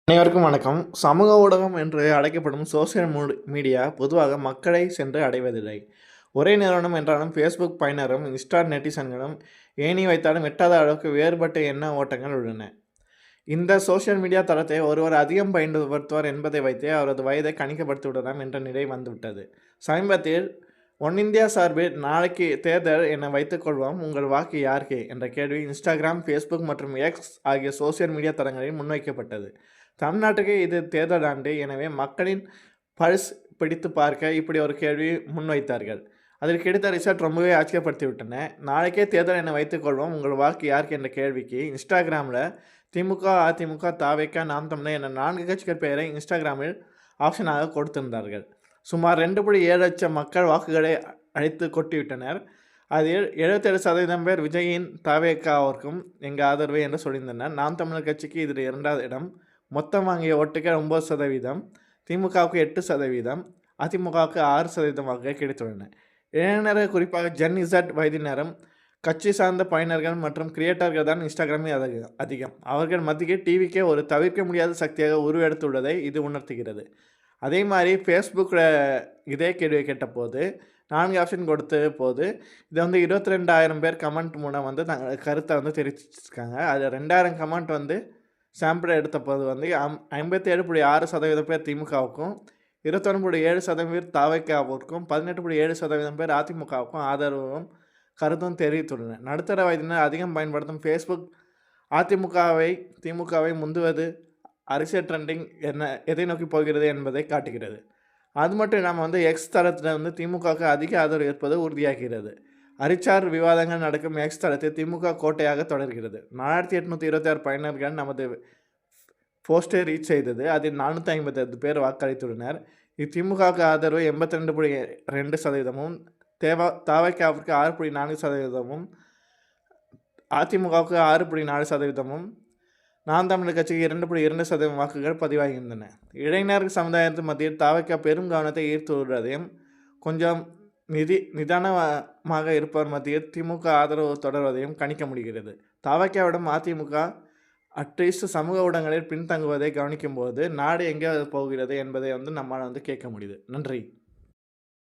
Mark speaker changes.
Speaker 1: அனைவருக்கும் வணக்கம். சமூக ஊடகம் என்று அழைக்கப்படும் சோசியல் மீடியா பொதுவாக மக்களை சென்று அடைவதில்லை. ஒரே நிறுவனம் என்றாலும் ஃபேஸ்புக் பயனரும் இன்ஸ்டா நெட்டிசன்களும் ஏணி வைத்தாலும் எட்டாத அளவுக்கு வேறுபட்ட எண்ண ஓட்டங்கள் உள்ளன. இந்த சோசியல் மீடியா தளத்தை ஒருவர் அதிகம் பயன்படுத்துவார் என்பதை வைத்தே அவரது வயதை கணிக்கப்படுத்திவிடலாம் என்ற நிலை வந்துவிட்டது. சமீபத்தில் ஒன் இந்தியா சார்பில் நாளைக்கு தேர்தல் என வைத்துக்கொள்வோம், உங்கள் வாக்கு யாருக்கு என்ற கேள்வி இன்ஸ்டாகிராம், ஃபேஸ்புக் மற்றும் எக்ஸ் ஆகிய சோசியல் மீடியா தளங்களில் முன்வைக்கப்பட்டது. தமிழ்நாட்டுக்கு இது தேர்தல் ஆண்டு, எனவே மக்களின் பல்ஸ் பிடித்து பார்க்க இப்படி ஒரு கேள்வி முன்வைத்தார்கள். அதில் கிடைத்த ரிசல்ட் ரொம்பவே ஆச்சரியப்படுத்திவிட்டன. நாளைக்கே தேர்தல் என வைத்துக்கொள்வோம், உங்கள் வாக்கு யாருக்கு என்ற கேள்விக்கு இன்ஸ்டாகிராமில் திமுக, அதிமுக, தாவேக, நாம் தமிழர் என 4 கட்சிகள் பெயரை இன்ஸ்டாகிராமில் ஆப்ஷனாக கொடுத்திருந்தார்கள். சுமார் 2.7 லட்சம் மக்கள் வாக்குகளை அழைத்து கொட்டிவிட்டனர். அதில் 77% பேர் விஜயின் தாவேகாவிற்கும் எங்கள் ஆதரவு என்று சொல்லியிருந்தனர். நாம் தமிழர் கட்சிக்கு இதில் 2வது இடம். மொத்தம் வாங்கிய ஓட்டுகள் 9%, திமுகவுக்கு 8%, அதிமுகவுக்கு 6% வாக்குகள் கிடைத்துள்ளன. இளைஞர்கள், குறிப்பாக ஜென் இசட் வயதினரும் கட்சி சார்ந்த பயனர்கள் மற்றும் கிரியேட்டர்கள் தான் இன்ஸ்டாகிராமில் அதிகம். அவர்கள் மத்தியில் டிவிக்கே ஒரு தவிர்க்க முடியாத சக்தியாக உருவெடுத்துள்ளதை இது உணர்த்துகிறது. அதே மாதிரி ஃபேஸ்புக்கில் இதே கேள்வியை கேட்டபோது 4 ஆப்ஷன் கொடுத்த போது இதை 22,000 பேர் கமெண்ட் மூலம் தங்கள் கருத்தை தெரிவிச்சிருக்காங்க. அதில் 2,000 கமெண்ட் சாம்பிள் எடுத்த போது 57.6% பேர் திமுகவுக்கும், 21.7% பேர் தாவேகாவிற்கும், 18.7% பேர் அதிமுகவுக்கும் ஆதரவும் கருத்தும் தெரிவித்துள்ளனர். நடுத்தர வயதினர் அதிகம் பயன்படுத்தும் ஃபேஸ்புக் திமுகவை முந்துவது அரசியல் ட்ரெண்டிங் எதை நோக்கி போகிறது என்பதை காட்டுகிறது. அது மட்டும் இல்லாமல் எக்ஸ் தளத்தில் திமுகவுக்கு அதிக ஆதரவு இருப்பது உறுதியாகிறது. அரிச்சார் விவாதங்கள் நடக்கும் எக்ஸ் தளத்தில் திமுக கோட்டையாக தொடர்கிறது. 4826 பயனர்கள் நமது போஸ்டை ரீச் செய்தது. அதில் 455 பேர் வாக்களித்துள்ளனர். திமுகவுக்கு ஆதரவு 82.2%, தாவேகாவிற்கு 6.4%, அதிமுகவுக்கு 6.4%, நாம் தமிழர் கட்சிக்கு 2.2% வாக்குகள் பதிவாகின்றன. இளைஞர் சமுதாயத்தின் மத்தியில் தாவேகா பெரும் கவனத்தை ஈர்த்துள்ளதையும், கொஞ்சம் நிதானமாக இருப்பவர் மத்தியில் திமுக ஆதரவு தொடர்வதையும் கணிக்க முடிகிறது. தாவேகாவிடம் அதிமுக அட்லீஸ்ட் சமூக ஊடகங்களில் பின்தங்குவதை கவனிக்கும் போது நாடு எங்கே போகிறது என்பதை நம்மால் கேட்க முடியுது. நன்றி.